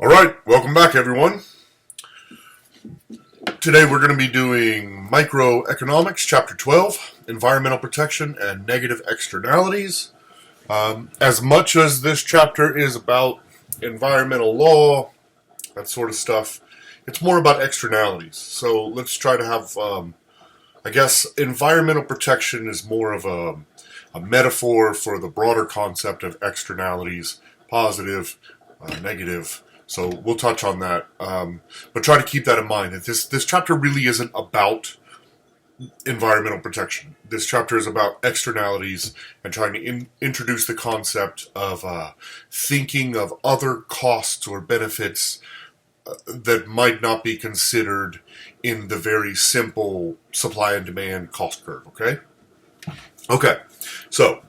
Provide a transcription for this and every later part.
All right, welcome back, everyone. Today we're going to be doing Microeconomics, Chapter 12, Environmental Protection and Negative Externalities. As much as this chapter is about environmental law, that sort of stuff, it's more about externalities. So let's try to have, I guess, environmental protection is more of a metaphor for the broader concept of externalities, positive, negative. So we'll touch on that, but try to keep that in mind. That this chapter really isn't about environmental protection. This chapter is about externalities and trying to introduce the concept of thinking of other costs or benefits that might not be considered in the very simple supply and demand cost curve. Okay. So.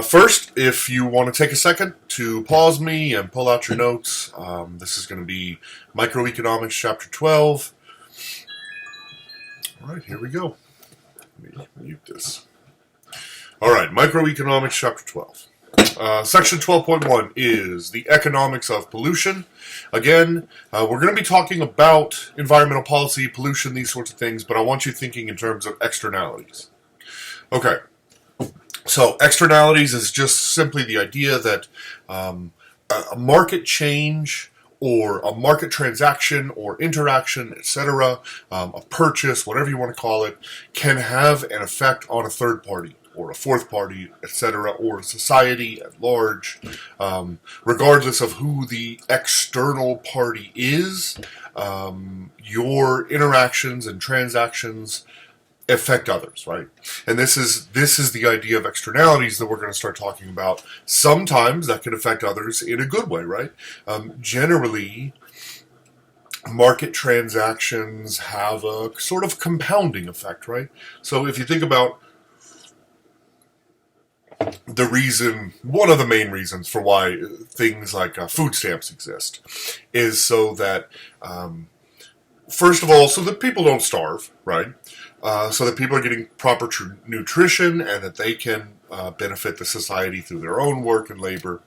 First, if you want to take a second to pause me and pull out your notes, this is going to be Microeconomics Chapter 12. All right, here we go. Let me mute this. All right, Microeconomics Chapter 12. Section 12.1 is the economics of pollution. Again, we're going to be talking about environmental policy, pollution, these sorts of things, but I want you thinking in terms of externalities. Okay. So externalities is just simply the idea that a market change or a market transaction or interaction, etc., a purchase, whatever you want to call it, can have an effect on a third party or a fourth party, etc., or society at large, regardless of who the external party is. Your interactions and transactions affect others, right? And this is the idea of externalities that we're going to start talking about. Sometimes that can affect others in a good way, right? Generally, market transactions have a sort of compounding effect, right? So if you think about one of the main reasons for why things like food stamps exist is so that, first of all, so that people don't starve, right? So that people are getting proper nutrition and that they can benefit the society through their own work and labor.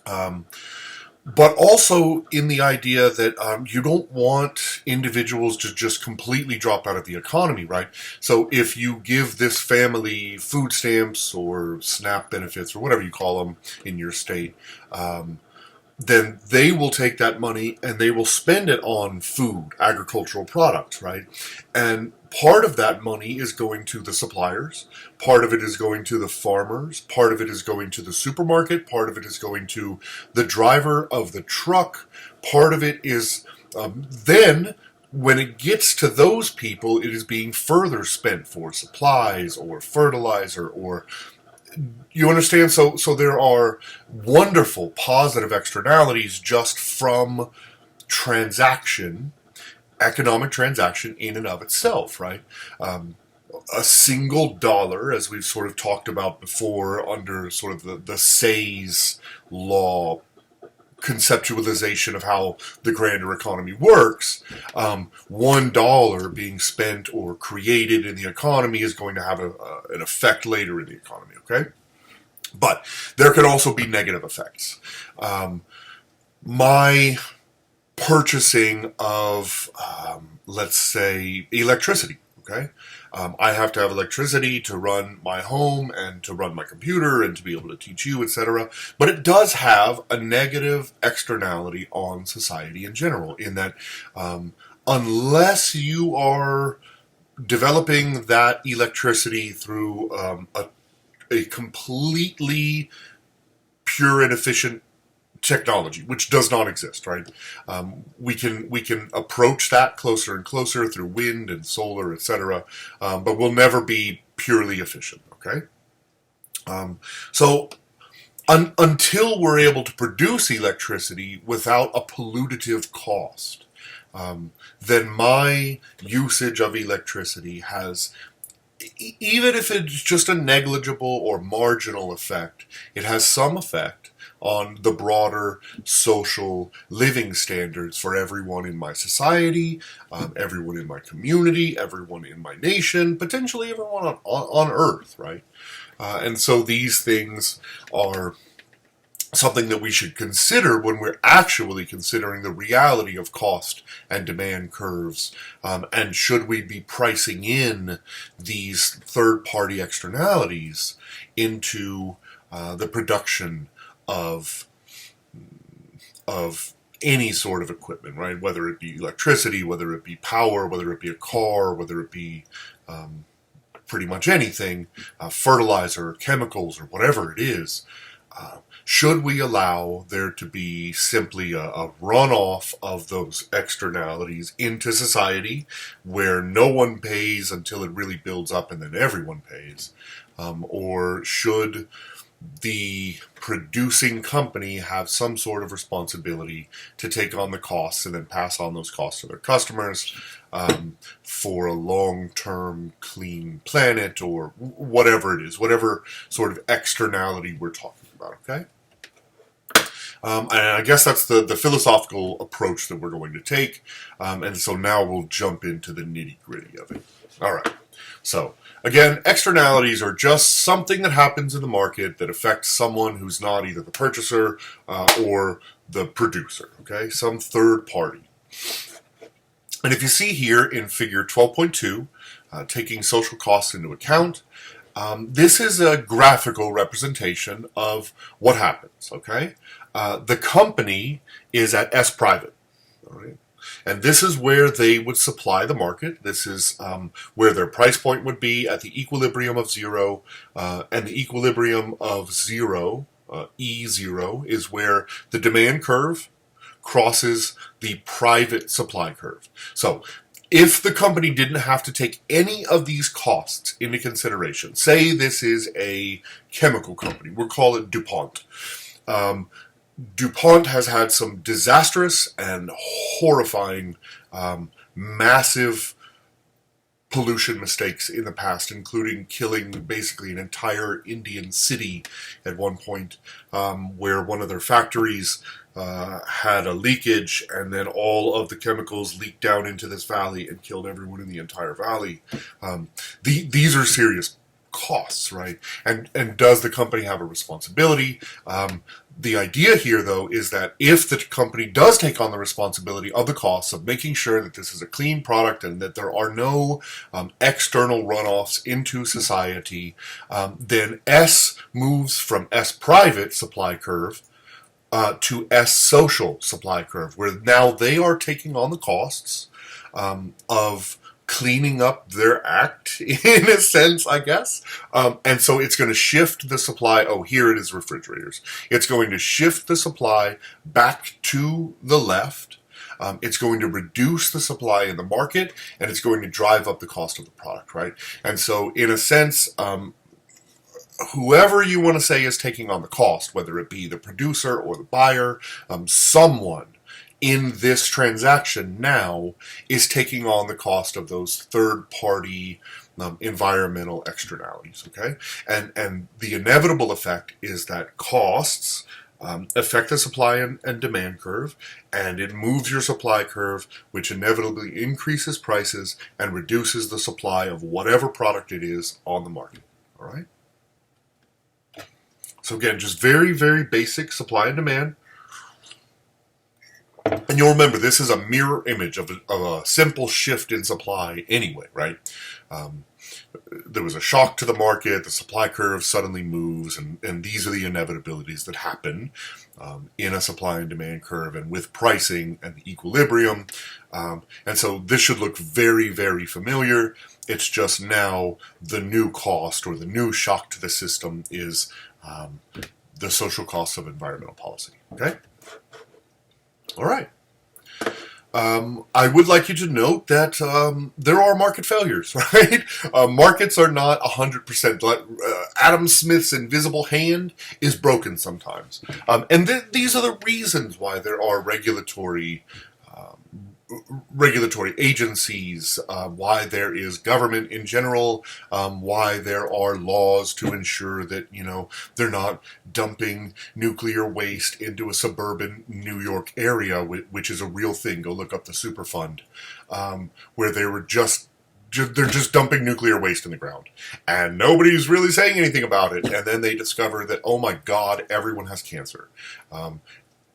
But also in the idea that you don't want individuals to just completely drop out of the economy, right? So if you give this family food stamps or SNAP benefits or whatever you call them in your state, then they will take that money and they will spend it on food, agricultural products, right? And part of that money is going to the suppliers, part of it is going to the farmers, part of it is going to the supermarket, part of it is going to the driver of the truck, part of it is then when it gets to those people, it is being further spent for supplies or fertilizer or you understand? So there are wonderful positive externalities just from economic transaction in and of itself, right? A single dollar, as we've sort of talked about before under sort of the Say's law conceptualization of how the grander economy works, $1 being spent or created in the economy is going to have an effect later in the economy, okay? But there can also be negative effects. My purchasing of, let's say, electricity, okay? I have to have electricity to run my home and to run my computer and to be able to teach you, etc. But it does have a negative externality on society in general in that unless you are developing that electricity through a completely pure and efficient technology, which does not exist, right? We can approach that closer and closer through wind and solar, etc., but we'll never be purely efficient, okay? So until we're able to produce electricity without a pollutive cost, then my usage of electricity has, even if it's just a negligible or marginal effect, it has some effect on the broader social living standards for everyone in my society, everyone in my community, everyone in my nation, potentially everyone on Earth, right? And so these things are something that we should consider when we're actually considering the reality of cost and demand curves, and should we be pricing in these third-party externalities into the production of any sort of equipment, right? Whether it be electricity, whether it be power, whether it be a car, whether it be pretty much anything, fertilizer, chemicals, or whatever it is. Should we allow there to be simply a runoff of those externalities into society where no one pays until it really builds up and then everyone pays? Or should the producing company have some sort of responsibility to take on the costs and then pass on those costs to their customers for a long-term clean planet, or whatever it is, whatever sort of externality we're talking about, okay? And I guess that's the philosophical approach that we're going to take. And so now we'll jump into the nitty-gritty of it. All right. So, again, externalities are just something that happens in the market that affects someone who's not either the purchaser or the producer, okay? Some third party. And if you see here in figure 12.2, taking social costs into account, this is a graphical representation of what happens, okay? The company is at S private, all right? And this is where they would supply the market. This is where their price point would be at the equilibrium of zero. And the equilibrium of zero, E0, is where the demand curve crosses the private supply curve. So if the company didn't have to take any of these costs into consideration, say this is a chemical company, we'll call it DuPont. DuPont has had some disastrous and horrifying, massive pollution mistakes in the past, including killing basically an entire Indian city at one point, where one of their factories had a leakage, and then all of the chemicals leaked down into this valley and killed everyone in the entire valley. These are serious costs, right? And does the company have a responsibility? The idea here, though, is that if the company does take on the responsibility of the costs of making sure that this is a clean product and that there are no external runoffs into society, then S moves from S private supply curve to S social supply curve, where now they are taking on the costs of cleaning up their act, in a sense, I guess. And so it's going to shift the supply. Oh, here it is, refrigerators. It's going to shift the supply back to the left. It's going to reduce the supply in the market, and it's going to drive up the cost of the product, right? And so, in a sense, whoever you want to say is taking on the cost, whether it be the producer or the buyer, someone in this transaction now is taking on the cost of those third-party environmental externalities, okay? And the inevitable effect is that costs affect the supply and demand curve, and it moves your supply curve, which inevitably increases prices and reduces the supply of whatever product it is on the market, all right? So again, just very, very basic supply and demand. And you'll remember, this is a mirror image of a simple shift in supply anyway, right? There was a shock to the market, the supply curve suddenly moves, and these are the inevitabilities that happen in a supply and demand curve and with pricing and the equilibrium. And so this should look very, very familiar. It's just now the new cost or the new shock to the system is the social costs of environmental policy, okay? All right. I would like you to note that there are market failures, right? Markets are not 100%. Adam Smith's invisible hand is broken sometimes. And these are the reasons why there are regulatory agencies, why there is government in general, why there are laws to ensure that, they're not dumping nuclear waste into a suburban New York area, which is a real thing. Go look up the Superfund, where they were just they're just dumping nuclear waste in the ground, and nobody's really saying anything about it. And then they discover that, oh my God, everyone has cancer.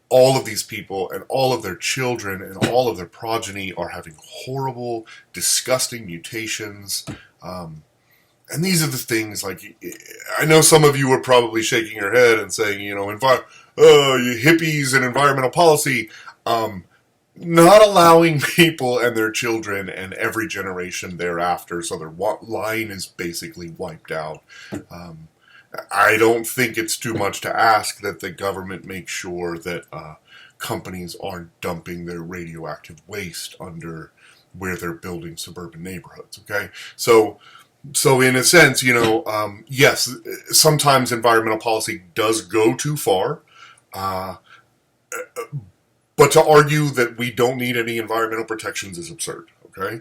All of these people and all of their children and all of their progeny are having horrible, disgusting mutations. And these are the things, like, I know some of you are probably shaking your head and saying, you hippies and environmental policy. Not allowing people and their children and every generation thereafter, so their line is basically wiped out. I don't think it's too much to ask that the government make sure that companies aren't dumping their radioactive waste under where they're building suburban neighborhoods, okay? So in a sense, yes, sometimes environmental policy does go too far, but to argue that we don't need any environmental protections is absurd, okay?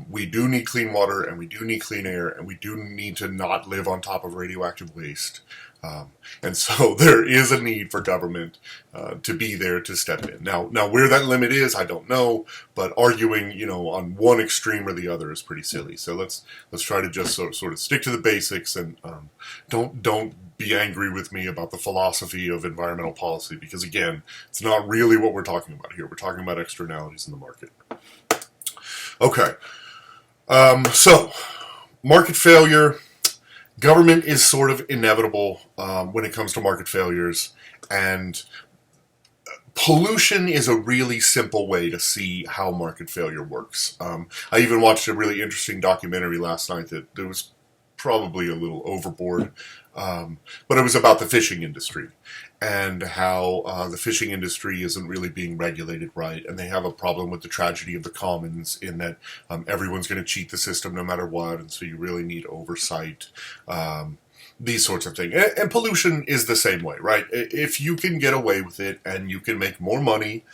We do need clean water, and we do need clean air, and we do need to not live on top of radioactive waste. And so there is a need for government to be there to step in. Now where that limit is, I don't know, but arguing, on one extreme or the other is pretty silly. So let's try to just sort of stick to the basics, and don't be angry with me about the philosophy of environmental policy, because again, it's not really what we're talking about here. We're talking about externalities in the market. Okay, so market failure. Government is sort of inevitable when it comes to market failures, and pollution is a really simple way to see how market failure works. I even watched a really interesting documentary last night that was probably a little overboard, but it was about the fishing industry and how the fishing industry isn't really being regulated right, and they have a problem with the tragedy of the commons in that everyone's going to cheat the system no matter what, and so you really need oversight, these sorts of things. And pollution is the same way, right? If you can get away with it and you can make more money,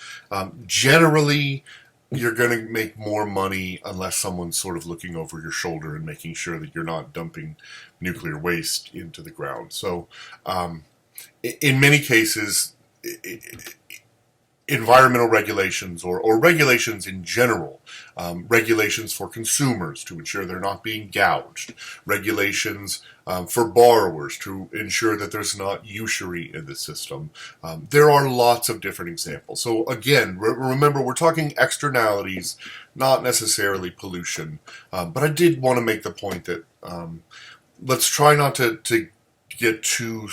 generally you're going to make more money unless someone's sort of looking over your shoulder and making sure that you're not dumping nuclear waste into the ground. So in many cases, environmental regulations or regulations in general, regulations for consumers to ensure they're not being gouged, regulations for borrowers to ensure that there's not usury in the system. There are lots of different examples. So again, remember, we're talking externalities, not necessarily pollution. But I did want to make the point that let's try not to get too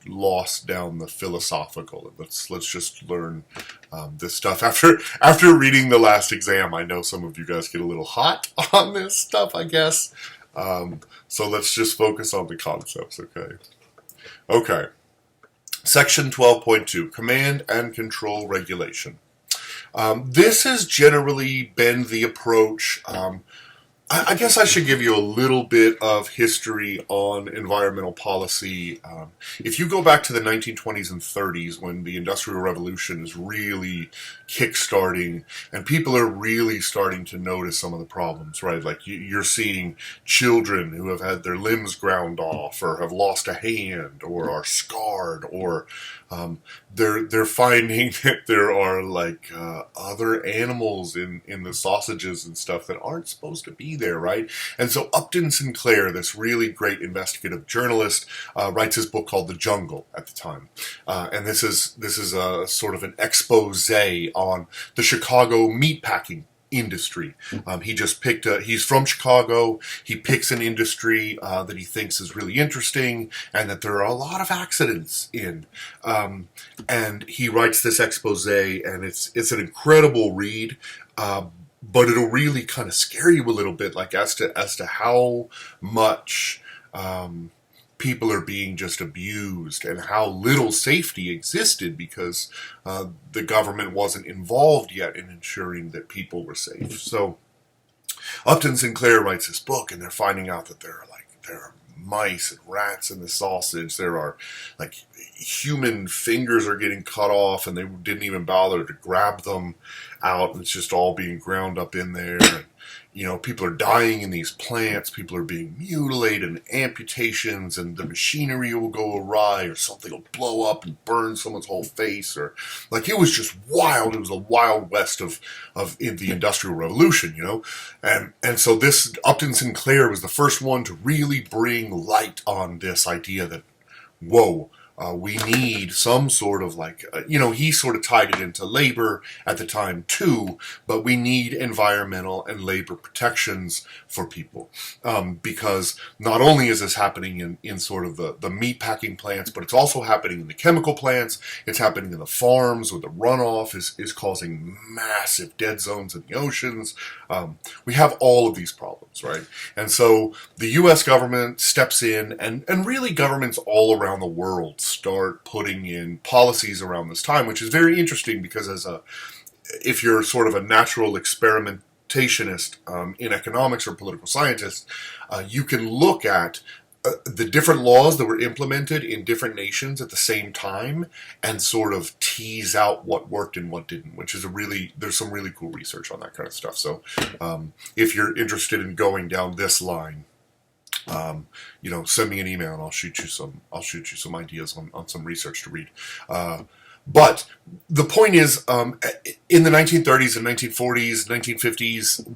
lost down the philosophical. Let's just learn this stuff. After reading the last exam, I know some of you guys get a little hot on this stuff, I guess. So let's just focus on the concepts, okay? Okay. Section 12.2, Command and Control Regulation. This has generally been the approach. I guess I should give you a little bit of history on environmental policy. If you go back to the 1920s and 30s, when the Industrial Revolution is really kickstarting, and people are really starting to notice some of the problems, right? Like you're seeing children who have had their limbs ground off, or have lost a hand, or are scarred, or they're finding that there are like other animals in the sausages and stuff that aren't supposed to be there, right? And so Upton Sinclair, this really great investigative journalist, writes his book called The Jungle at the time, and this is a sort of an expose on the Chicago meatpacking industry. He just picked he's from Chicago. He picks an industry that he thinks is really interesting and that there are a lot of accidents in. And he writes this expose, and it's an incredible read. But it'll really kind of scare you a little bit, like as to how much people are being just abused and how little safety existed because the government wasn't involved yet in ensuring that people were safe. So Upton Sinclair writes this book, and they're finding out that there are mice and rats in the sausage. There are like human fingers are getting cut off, and they didn't even bother to grab them out, and it's just all being ground up in there. people are dying in these plants, people are being mutilated, and amputations, and the machinery will go awry, or something will blow up and burn someone's whole face, or like it was just wild. It was a wild west of in the Industrial Revolution, and so this Upton Sinclair was the first one to really bring light on this idea that, whoa. We need some sort of he sort of tied it into labor at the time too, but we need environmental and labor protections for people. Because not only is this happening in sort of the meat packing plants, but it's also happening in the chemical plants, it's happening in the farms where the runoff is causing massive dead zones in the oceans. We have all of these problems, right? And so the U.S. government steps in, and really governments all around the world start putting in policies around this time, which is very interesting because if you're sort of a natural experimentationist in economics or political scientist, you can look at the different laws that were implemented in different nations at the same time and sort of tease out what worked and what didn't, which is there's some really cool research on that kind of stuff. So if you're interested in going down this line, send me an email and I'll shoot you some ideas on some research to read. But the point is, in the 1930s and 1940s, 1950s,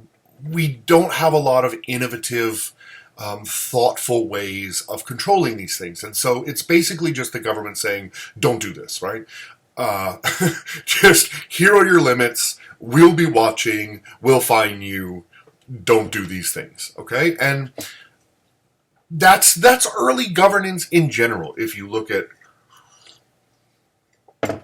we don't have a lot of innovative, thoughtful ways of controlling these things. And so it's basically just the government saying, don't do this, right? Just here are your limits. We'll be watching. We'll fine you. Don't do these things, okay? And that's early governance in general. If you look at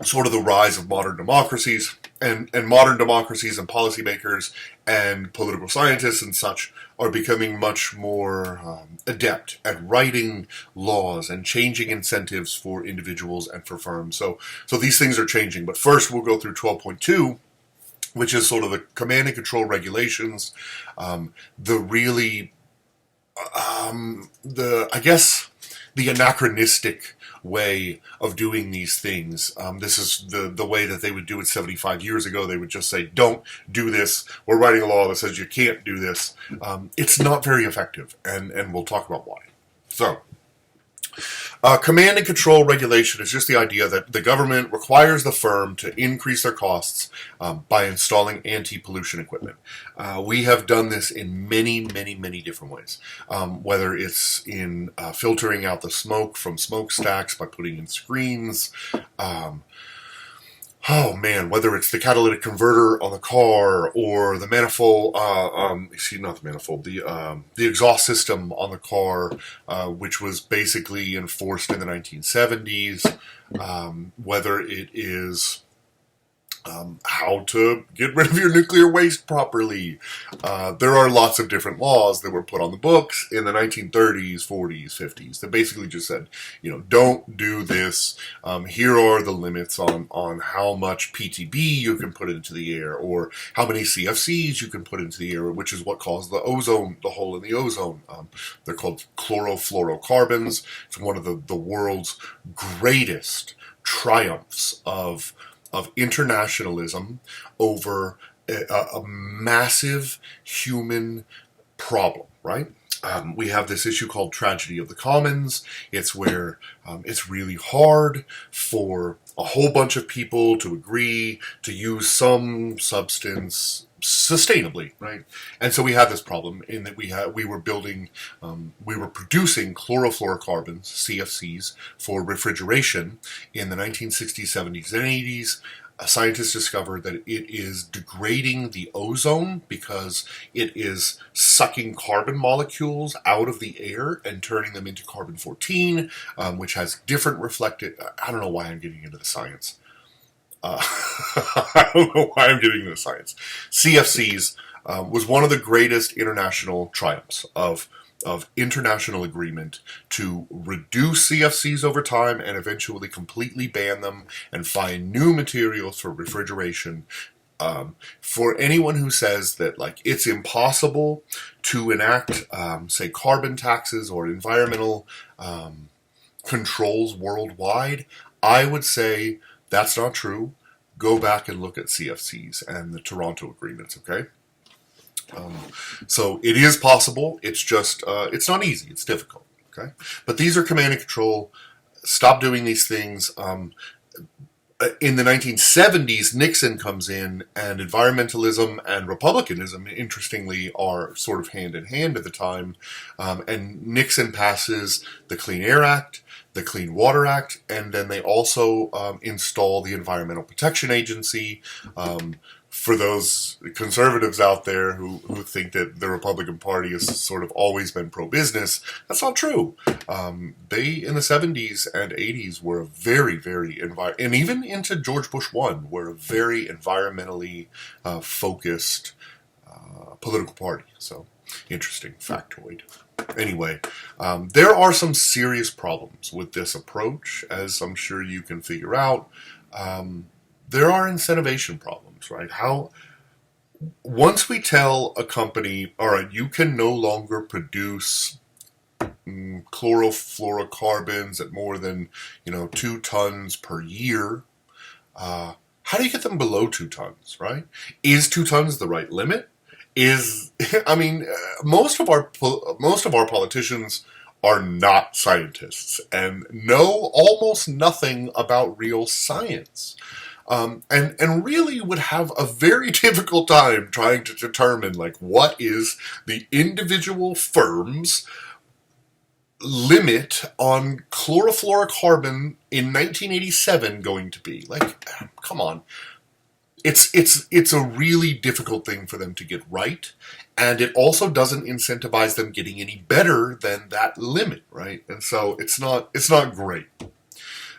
sort of the rise of modern democracies, and modern democracies and policymakers and political scientists and such are becoming much more adept at writing laws and changing incentives for individuals and for firms. So these things are changing. But first we'll go through 12.2, which is sort of the command and control regulations, the anachronistic way of doing these things. This is the way that they would do it 75 years ago. They would just say, don't do this. We're writing a law that says you can't do this. It's not very effective, and we'll talk about why. So, command and control regulation is just the idea that the government requires the firm to increase their costs by installing anti-pollution equipment. We have done this in many, many, many different ways. Whether it's in filtering out the smoke from smokestacks by putting in screens, whether it's the catalytic converter on the car or the manifold, the exhaust system on the car, which was basically enforced in the 1970s, whether it is how to get rid of your nuclear waste properly. There are lots of different laws that were put on the books in the 1930s, 40s, 50s that basically just said, don't do this. Here are the limits on how much PTB you can put into the air, or how many CFCs you can put into the air, which is what caused the hole in the ozone. They're called chlorofluorocarbons. It's one of the world's greatest triumphs of internationalism over a massive human problem, right? We have this issue called tragedy of the commons. It's where it's really hard for a whole bunch of people to agree to use some substance sustainably, right? And so we had this problem in that we were producing chlorofluorocarbons, CFCs, for refrigeration in the 1960s, 70s, and 80s. Scientists discovered that it is degrading the ozone because it is sucking carbon molecules out of the air and turning them into carbon-14, which has different reflected. I don't know why I'm getting into the science. I don't know why I'm getting into the science. CFCs was one of the greatest international triumphs of international agreement to reduce CFCs over time and eventually completely ban them and find new materials for refrigeration. For anyone who says that it's impossible to enact, say, carbon taxes or environmental controls worldwide, I would say that's not true. Go back and look at CFCs and the Toronto agreements, okay? So it is possible. It's just it's not easy. It's difficult. Okay, but these are command and control. Stop doing these things. In the 1970s, Nixon comes in, and environmentalism and republicanism, interestingly, are sort of hand in hand at the time. And Nixon passes the Clean Air Act, the Clean Water Act, and then they also install the Environmental Protection Agency. For those conservatives out there who think that the Republican Party has sort of always been pro-business, that's not true. They, in the 70s and 80s, were a very, very, and even into George Bush 1, were a very environmentally focused political party. So, interesting factoid. Anyway, there are some serious problems with this approach, as I'm sure you can figure out. There are incentivization problems, right? Once we tell a company, all right, you can no longer produce chlorofluorocarbons at more than 2 tons per year, how do you get them below 2 tons, right? Is 2 tons the right limit? Most of our politicians are not scientists and know almost nothing about real science. And really would have a very difficult time trying to determine what is the individual firm's limit on chlorofluorocarbon in 1987 going to be. Come on. It's a really difficult thing for them to get right, and it also doesn't incentivize them getting any better than that limit, right? And so it's not great.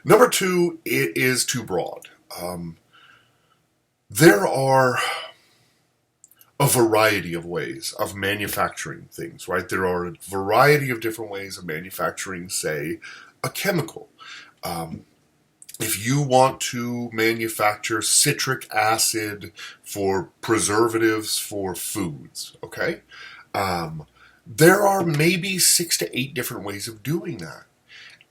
Number 2, it is too broad. There are a variety of ways of manufacturing things, right? There are a variety of different ways of manufacturing, say, a chemical. If you want to manufacture citric acid for preservatives for foods, okay? There are maybe 6 to 8 different ways of doing that.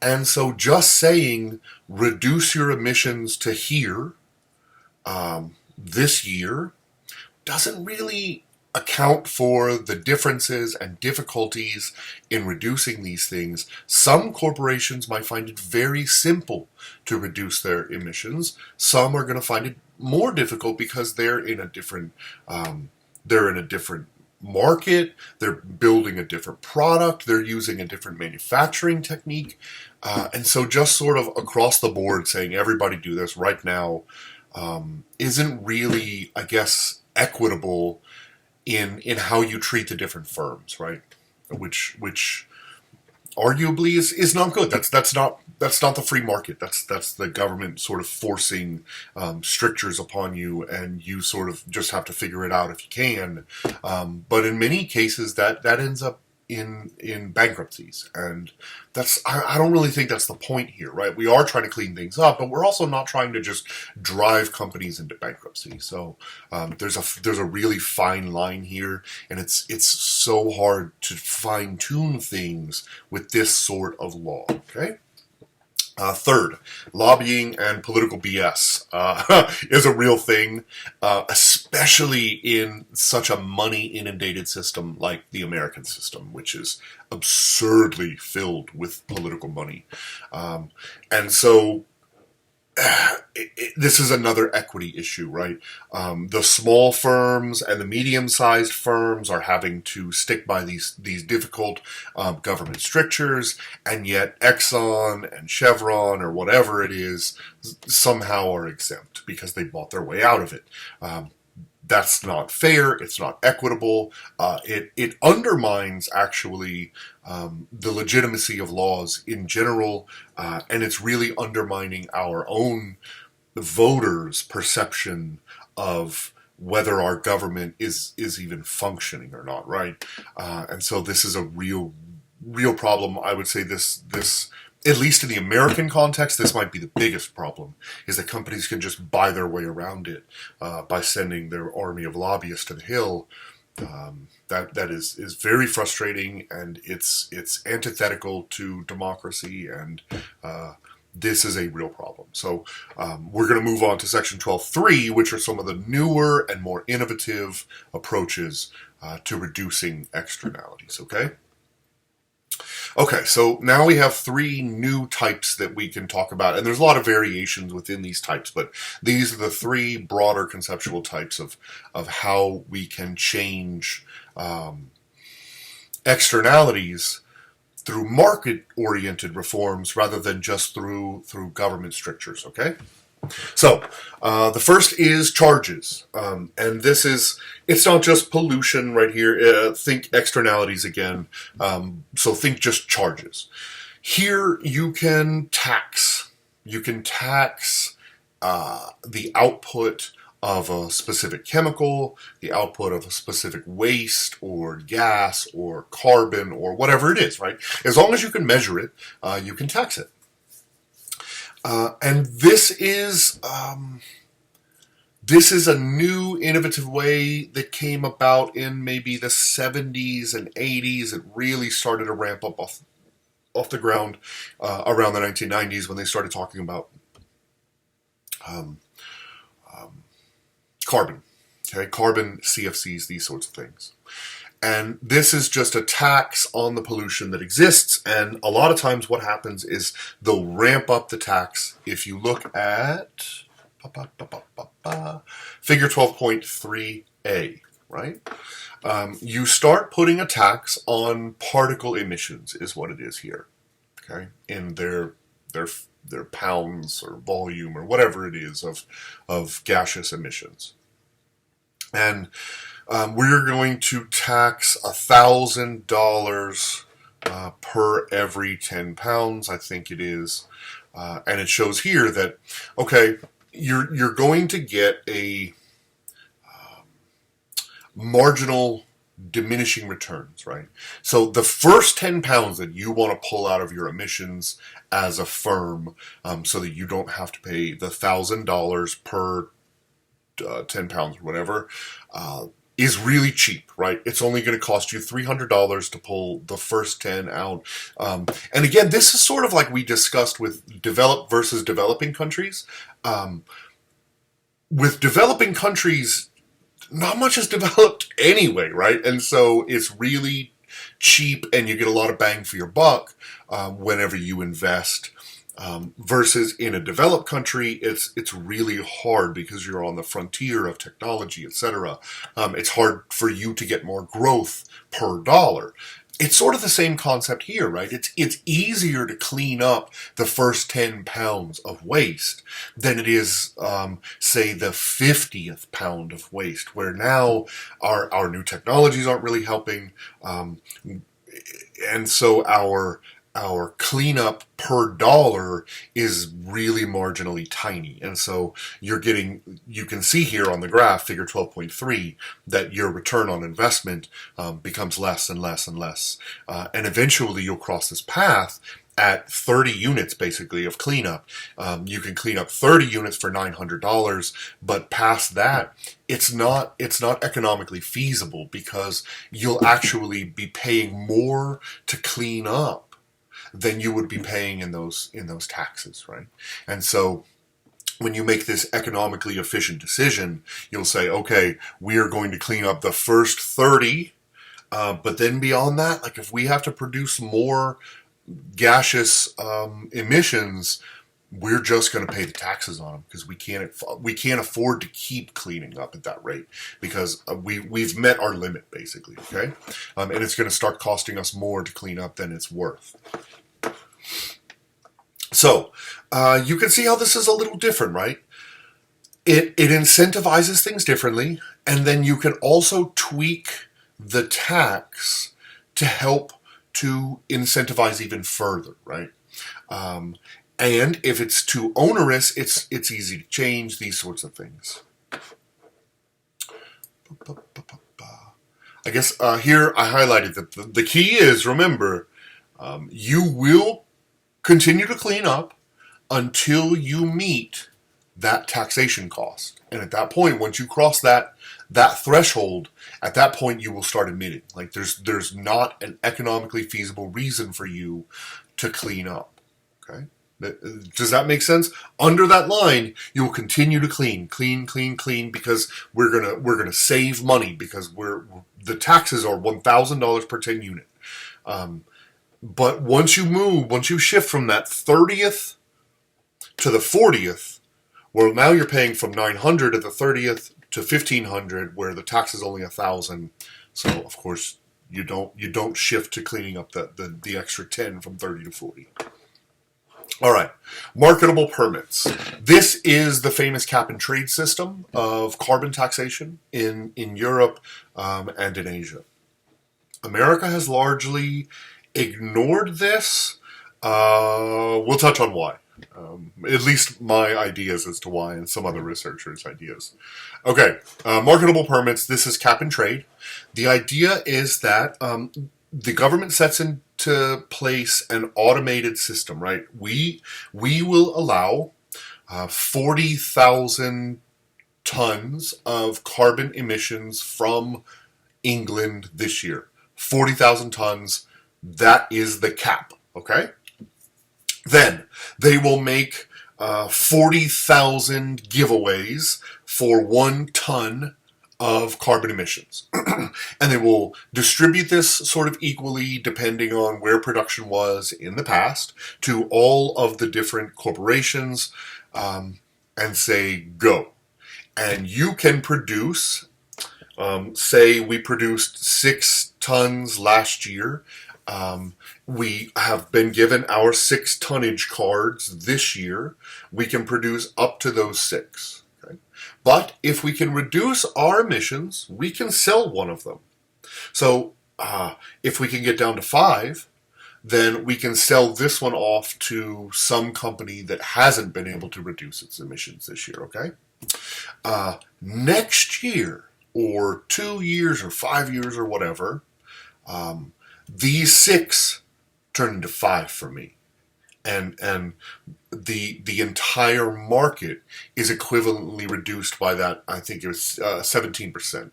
And so just saying, reduce your emissions to here, this year, doesn't really account for the differences and difficulties in reducing these things. Some corporations might find it very simple to reduce their emissions. Some are going to find it more difficult because they're in a different market, they're building a different product, they're using a different manufacturing technique, and so just sort of across the board saying everybody do this right now isn't really, I guess, equitable in how you treat the different firms, right? Which arguably is not good. That's not the free market. That's the government sort of forcing strictures upon you, and you sort of just have to figure it out if you can. But in many cases, that ends up in bankruptcies, and I don't really think that's the point here, right? We are trying to clean things up, but we're also not trying to just drive companies into bankruptcy. So there's a really fine line here, and it's so hard to fine tune things with this sort of law. Okay. Third, lobbying and political BS is a real thing, especially in such a money-inundated system like the American system, which is absurdly filled with political money. And so this is another equity issue, right? The small firms and the medium-sized firms are having to stick by these difficult government strictures, and yet Exxon and Chevron or whatever it is somehow are exempt because they bought their way out of it. That's not fair. It's not equitable. It undermines, actually, the legitimacy of laws in general, and it's really undermining our own voters' perception of whether our government is even functioning or not, right? And so this is a real problem. I would say this, at least in the American context, this might be the biggest problem, is that companies can just buy their way around it by sending their army of lobbyists to the Hill. That is very frustrating, and it's antithetical to democracy and this is a real problem. So we're going to move on to section 12.3, which are some of the newer and more innovative approaches to reducing externalities, okay? Okay, so now we have 3 new types that we can talk about, and there's a lot of variations within these types, but these are the 3 broader conceptual types of how we can change externalities through market-oriented reforms rather than just through government strictures, okay? So, the first is charges, and this is, it's not just pollution right here, think externalities again, so think just charges. Here you can tax the output of a specific chemical, the output of a specific waste or gas or carbon or whatever it is, right? As long as you can measure it, you can tax it. And this is a new innovative way that came about in maybe the 70s and 80s. It really started to ramp up off the ground around the 1990s when they started talking about carbon, okay, carbon, CFCs, these sorts of things. And this is just a tax on the pollution that exists. And a lot of times what happens is they'll ramp up the tax. If you look at figure 12.3a, right? You start putting a tax on particle emissions is what it is here, okay? In their pounds or volume or whatever it is of gaseous emissions. And we're going to tax $1,000 per every 10 pounds, I think it is. And it shows here that, okay, you're going to get a marginal diminishing returns, right? So the first 10 pounds that you want to pull out of your emissions as a firm, so that you don't have to pay the $1,000 per 10 pounds or whatever, is really cheap, right? It's only going to cost you $300 to pull the first 10 out. And again, this is sort of like we discussed with developed versus developing countries. With developing countries, not much is developed anyway, right? And so it's really cheap and you get a lot of bang for your buck whenever you invest. Versus in a developed country, it's really hard because you're on the frontier of technology, etc. It's hard for you to get more growth per dollar. It's sort of the same concept here, right? It's easier to clean up the first 10 pounds of waste than it is, say, the 50th pound of waste, where now our new technologies aren't really helping, and so our cleanup per dollar is really marginally tiny. And so you can see here on the graph, figure 12.3, that your return on investment becomes less and less and less. And eventually you'll cross this path at 30 units basically of cleanup. You can clean up 30 units for $900, but past that, it's not economically feasible because you'll actually be paying more to clean up than you would be paying in those taxes, right? And so when you make this economically efficient decision, you'll say, okay, we are going to clean up the first 30, but then beyond that, like if we have to produce more gaseous emissions, we're just going to pay the taxes on them because we can't afford to keep cleaning up at that rate because we've met our limit basically, okay? And it's going to start costing us more to clean up than it's worth. So you can see how this is a little different, right? It incentivizes things differently, and then you can also tweak the tax to help to incentivize even further, right? And if it's too onerous, it's easy to change, these sorts of things. I guess here I highlighted that the key is, remember, you will continue to clean up until you meet that taxation cost. And at that point, once you cross that threshold, at that point you will start emitting. Like there's not an economically feasible reason for you to clean up. Okay? Does that make sense? Under that line, you will continue to clean, because we're gonna save money because the taxes are $1,000 per 10 unit. But once you shift from that 30th to the 40th, well, now you're paying from 900 at the 30th to 1,500, where the tax is only 1,000. So of course you don't shift to cleaning up the extra 10 from 30 to 40. All right, marketable permits. This is the famous cap and trade system of carbon taxation in Europe and in Asia. America has largely ignored this. We'll touch on why. At least my ideas as to why, and some other researchers' ideas. Okay, marketable permits. This is cap and trade. The idea is that the government sets into place an automated system, right? We will allow 40,000 tons of carbon emissions from England this year. 40,000 tons, that is the cap, okay? Then they will make 40,000 giveaways for 1 ton of carbon emissions. And they will distribute this sort of equally depending on where production was in the past to all of the different corporations and say, go. And you can produce, say we produced 6 tons last year. We have been given our 6 tonnage cards this year. We can produce up to those 6. Okay? But if we can reduce our emissions, we can sell one of them. So if we can get down to 5, then we can sell this one off to some company that hasn't been able to reduce its emissions this year. Okay? Next year, or 2 years, or 5 years, or whatever, these 6 turn into 5 for me, and the entire market is equivalently reduced by that. I think it was 17%.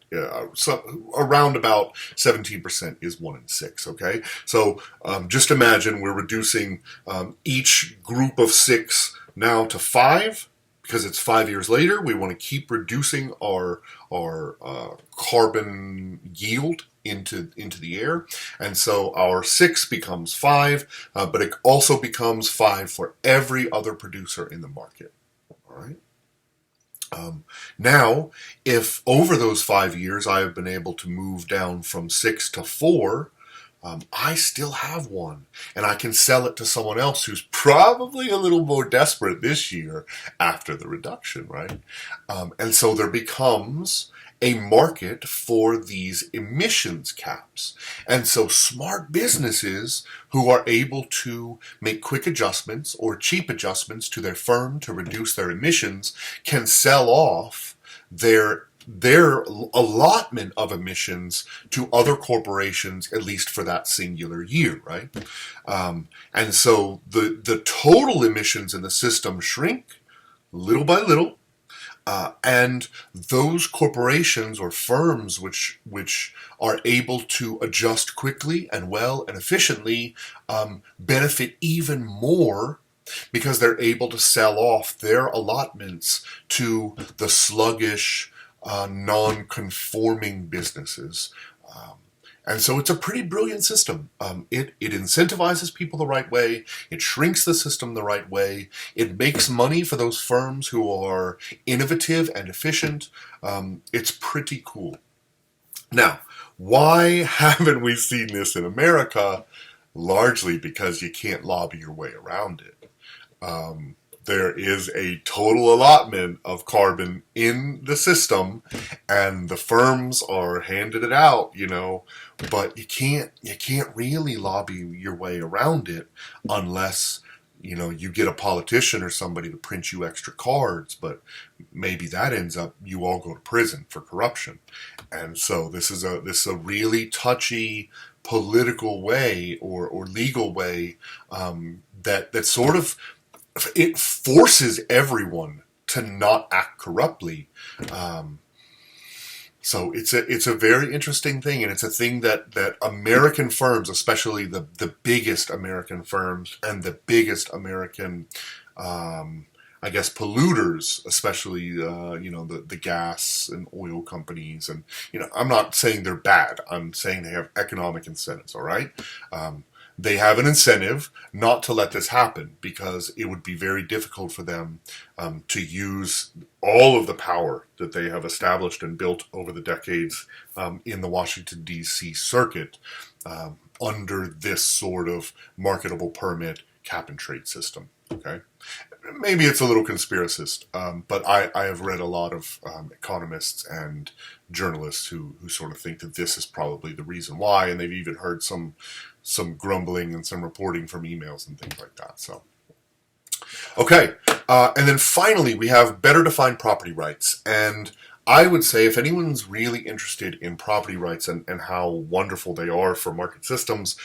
So around about 17% is 1 in 6. Okay, so just imagine we're reducing each group of 6 now to 5. Because it's 5 years later, we want to keep reducing our carbon yield into the air, and so our 6 becomes 5, but it also becomes 5 for every other producer in the market. All right. Now, if over those 5 years I have been able to move down from 6 to 4. I still have 1, and I can sell it to someone else who's probably a little more desperate this year after the reduction, right? And so there becomes a market for these emissions caps. And so smart businesses who are able to make quick adjustments or cheap adjustments to their firm to reduce their emissions can sell off their allotment of emissions to other corporations, at least for that singular year, right? And so the total emissions in the system shrink little by little, and those corporations or firms which are able to adjust quickly and well and efficiently benefit even more, because they're able to sell off their allotments to the sluggish, non-conforming businesses. And so it's a pretty brilliant system. It incentivizes people the right way. It shrinks the system the right way. It makes money for those firms who are innovative and efficient. It's pretty cool. Now, why haven't we seen this in America? Largely because you can't lobby your way around it. There is a total allotment of carbon in the system, and the firms are handed it out, but you can't really lobby your way around it unless, you get a politician or somebody to print you extra cards, but maybe that ends up you all go to prison for corruption. And so this is a really touchy political way or legal way that sort of, it forces everyone to not act corruptly. So it's a very interesting thing, and it's a thing that American firms, especially the biggest American firms and the biggest American, I guess, polluters, especially the gas and oil companies, and I'm not saying they're bad. I'm saying they have economic incentives. All right. They have an incentive not to let this happen because it would be very difficult for them to use all of the power that they have established and built over the decades in the Washington, D.C. circuit under this sort of marketable permit cap and trade system. Okay. Maybe it's a little conspiracist, but I have read a lot of economists and journalists who sort of think that this is probably the reason why, and they've even heard some grumbling and some reporting from emails and things like that. So, okay, and then finally we have better defined property rights, and I would say if anyone's really interested in property rights and how wonderful they are for market systems,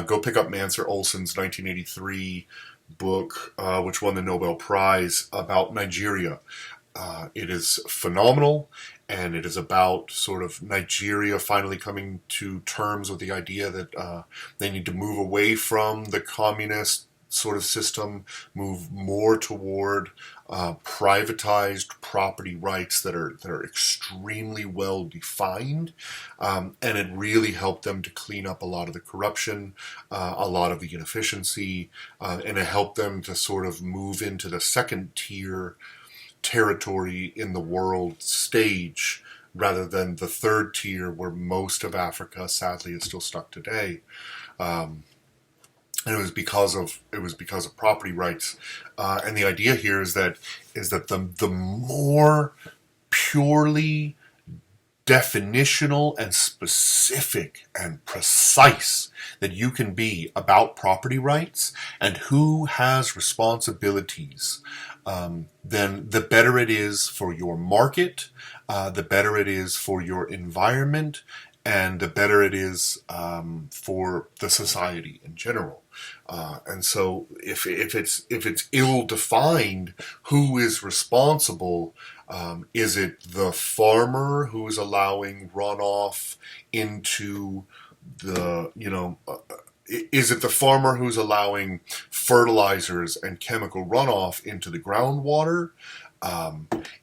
go pick up Mansur Olson's 1983 book, which won the Nobel Prize, about Nigeria. It is phenomenal, and it is about sort of Nigeria finally coming to terms with the idea that they need to move away from the communist sort of system, move more toward privatized property rights that are extremely well defined, and it really helped them to clean up a lot of the corruption, a lot of the inefficiency, and it helped them to sort of move into the second tier territory in the world stage rather than the third tier where most of Africa sadly is still stuck today. And it was because of property rights, and the idea here is that the more purely definitional and specific and precise that you can be about property rights and who has responsibilities, then the better it is for your market, the better it is for your environment, and the better it is for the society in general. And so, if it's ill defined, who is responsible? Is it the farmer who is allowing runoff into the is it the farmer who's allowing fertilizers and chemical runoff into the groundwater?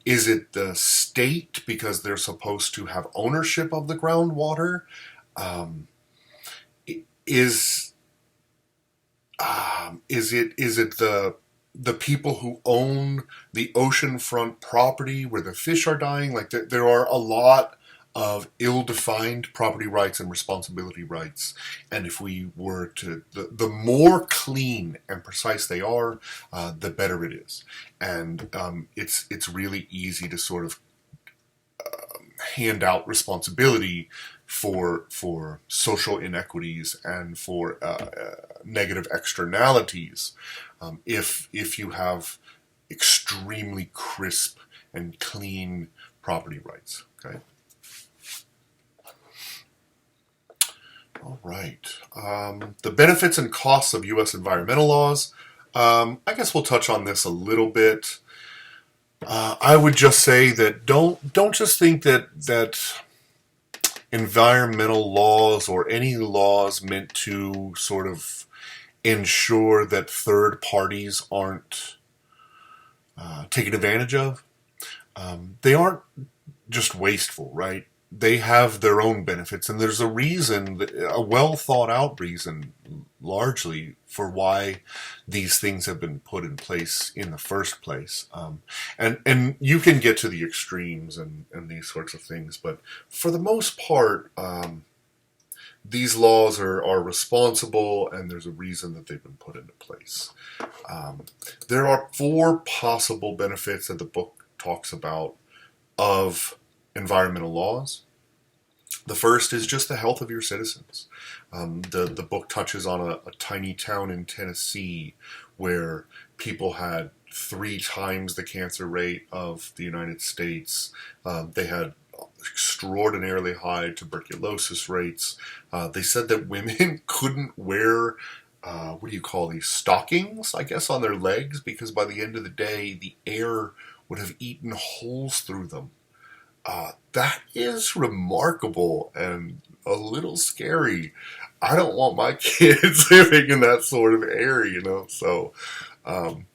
Is it the state because they're supposed to have ownership of the groundwater? Is it the people who own the oceanfront property where the fish are dying? Like there are a lot of ill-defined property rights and responsibility rights, and if we were to, the more clean and precise they are, the better it is. And it's really easy to sort of hand out responsibility for social inequities and for negative externalities if you have extremely crisp and clean property rights. Okay. All right. The benefits and costs of U.S. environmental laws. I guess we'll touch on this a little bit. I would just say that don't just think that environmental laws or any laws meant to sort of ensure that third parties aren't taken advantage of. They aren't just wasteful, right? They have their own benefits, and there's a reason, a well thought out reason, largely, for why these things have been put in place in the first place. And you can get to the extremes and these sorts of things, but for the most part, these laws are responsible, and there's a reason that they've been put into place. There are 4 possible benefits that the book talks about of environmental laws. The first is just the health of your citizens. The book touches on a tiny town in Tennessee where people had 3 times the cancer rate of the United States. They had extraordinarily high tuberculosis rates. They said that women couldn't wear what do you call these, stockings, I guess, on their legs, because by the end of the day, the air would have eaten holes through them. That is remarkable and a little scary. I don't want my kids living in that sort of air, So um,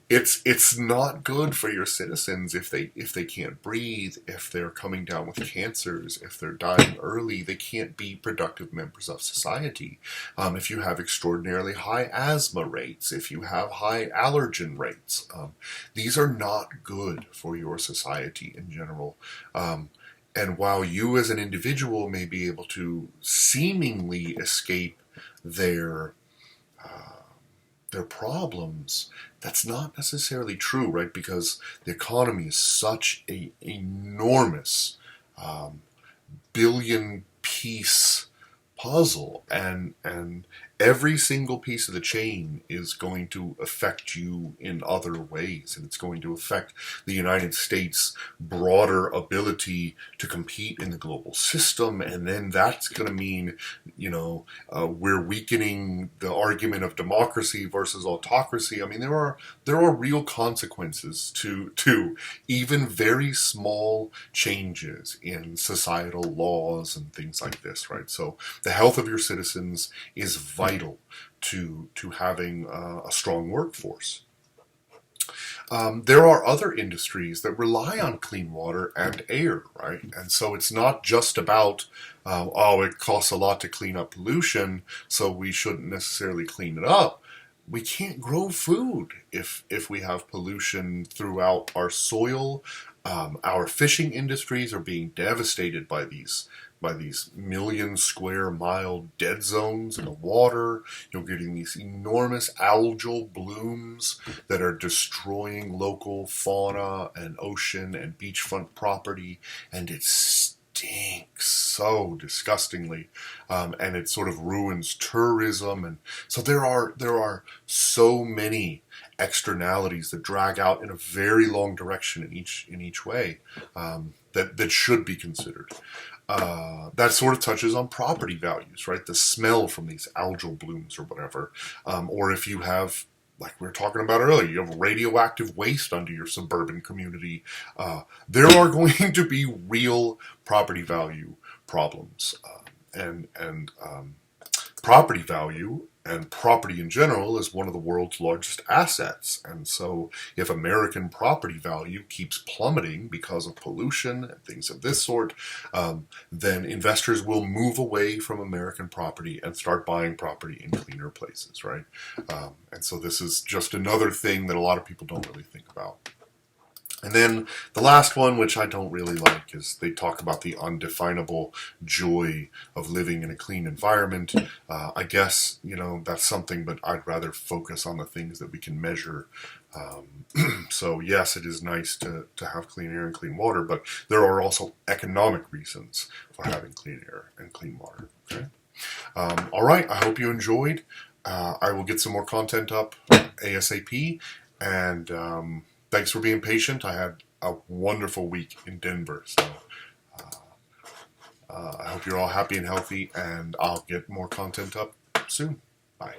it's not good for your citizens if they can't breathe, if they're coming down with cancers, if they're dying early. They can't be productive members of society. If you have extraordinarily high asthma rates, if you have high allergen rates, these are not good for your society in general. And while you as an individual may be able to seemingly escape their their problems, that's not necessarily true, right? Because the economy is such a enormous um, billion piece puzzle, and every single piece of the chain is going to affect you in other ways, and it's going to affect the United States' broader ability to compete in the global system, and then that's going to mean, we're weakening the argument of democracy versus autocracy. I mean, there are real consequences to even very small changes in societal laws and things like this, right? So the health of your citizens is vital to having a strong workforce. There are other industries that rely on clean water and air, right? And so it's not just about, it costs a lot to clean up pollution, so we shouldn't necessarily clean it up. We can't grow food if we have pollution throughout our soil. Our fishing industries are being devastated by these million square mile dead zones in the water. You're getting these enormous algal blooms that are destroying local fauna and ocean and beachfront property, and it stinks so disgustingly, and it sort of ruins tourism. And so there are so many externalities that drag out in a very long direction in each way, that should be considered. That sort of touches on property values, right? The smell from these algal blooms or whatever. Or if you have, like we were talking about earlier, you have radioactive waste under your suburban community, there are going to be real property value problems. And property value and property in general is one of the world's largest assets. And so if American property value keeps plummeting because of pollution and things of this sort, then investors will move away from American property and start buying property in cleaner places, right? And so this is just another thing that a lot of people don't really think about. And then the last one, which I don't really like, is they talk about the undefinable joy of living in a clean environment. I guess, that's something, but I'd rather focus on the things that we can measure. So yes, it is nice to have clean air and clean water, but there are also economic reasons for having clean air and clean water. Okay. All right. I hope you enjoyed. I will get some more content up ASAP, and thanks for being patient. I had a wonderful week in Denver, so I hope you're all happy and healthy, and I'll get more content up soon. Bye.